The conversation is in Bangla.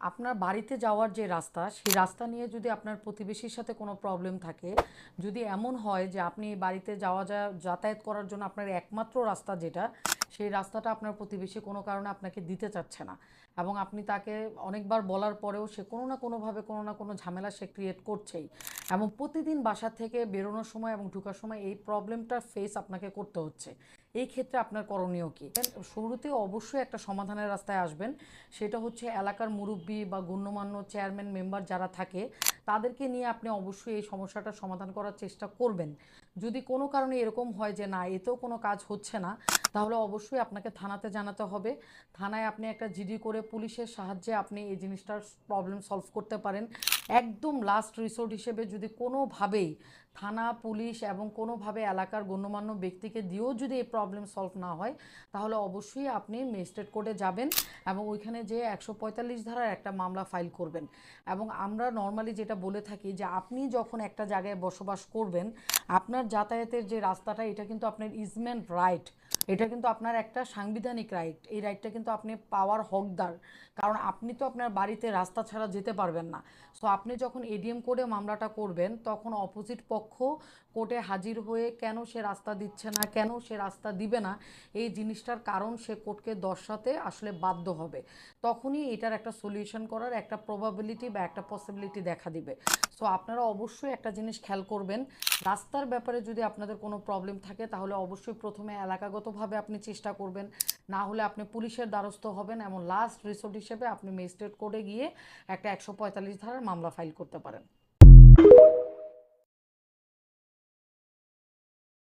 আপনার বাড়িতে যাওয়ার যে রাস্তা, সেই রাস্তা নিয়ে যদি আপনার প্রতিবেশীর সাথে কোনো প্রবলেম থাকে, যদি এমন হয় যে আপনি বাড়িতে যাতায়াত করার জন্য আপনার একমাত্র রাস্তা যেটা, সেই রাস্তাটা আপনার প্রতিবেশী কোনো কারণে আপনাকে দিতে চাচ্ছে না, এবং আপনি তাকে অনেকবার বলার পরেও সে কোনো না কোনোভাবে কোনো না কোনো ঝামেলা সে ক্রিয়েট করছেই, এবং প্রতিদিন বাসা থেকে বেরোনোর সময় এবং ঢোকার সময় এই প্রবলেমটার ফেস আপনাকে করতে হচ্ছে, এই ক্ষেত্রে আপনার করণীয় কী? শুরুতে অবশ্যই একটা সমাধানের রাস্তায় আসবেন। সেটা হচ্ছে এলাকার মুরব্বি বা গণ্যমান্য চেয়ারম্যান মেম্বার যারা থাকে, তাদেরকে নিয়ে আপনি অবশ্যই এই সমস্যাটা সমাধান করার চেষ্টা করবেন। যদি কোনো কারণে এরকম হয় যে না, এতেও কোনো কাজ হচ্ছে না, তাহলে অবশ্যই আপনাকে থানাতে জানাতে হবে। থানায় আপনি একটা জিডি করে পুলিশের সাহায্যে আপনি এই জিনিসটার প্রবলেম সলভ করতে পারেন। একদম লাস্ট রিসোর্ট হিসেবে যদি কোনোভাবেই থানা, পুলিশ এবং কোনোভাবে এলাকার গণ্যমান্য ব্যক্তিকে দিয়েও যদি এই প্রবলেম সলভ না হয়, তাহলে অবশ্যই আপনি ম্যাজিস্ট্রেট কোর্টে যাবেন এবং ওইখানে যে 145 ধারার একটা মামলা ফাইল করবেন। এবং আমরা নর্মালি যেটা বলে থাকি যে আপনি যখন একটা জায়গায় বসবাস করবেন, আপনার যাতায়াতের যে রাস্তাটা, এটা কিন্তু আপনার ইজমেন্ট রাইট, এটা কিন্তু আপনার একটা সাংবিধানিক রাইট। এই রাইটটা কিন্তু আপনি পাওয়ার হকদার, কারণ আপনি তো আপনার বাড়িতে রাস্তা ছাড়া যেতে পারবেন না। সো আপনি যখন এডিএম কোর্টে মামলাটা করবেন, তখন অপোজিট পক্ষ কোর্টে হাজির হয়ে কেন সে রাস্তা দিচ্ছে না, কেন সে রাস্তা দিবে না, এই জিনিসটার কারণ সে কোর্টকে দর্শাতে আসলে বাধ্য হবে। তখনই এটার একটা সলিউশন করার একটা প্রবাবিলিটি বা একটা পসিবিলিটি দেখা দিবে। সো আপনারা অবশ্যই একটা জিনিস খেয়াল করবেন, রাস্তার ব্যাপারে যদি আপনাদের কোনো প্রবলেম থাকে, তাহলে অবশ্যই প্রথমে এলাকাগতভাবে আপনি চেষ্টা করবেন, না হলে আপনি পুলিশের দ্বারস্থ হবেন, এবং লাস্ট রিসোর্ট হিসেবে আপনি ম্যাজিস্ট্রেট কোর্টে গিয়ে একটা 145 ধারার মামলা ফাইল করতে পারেন।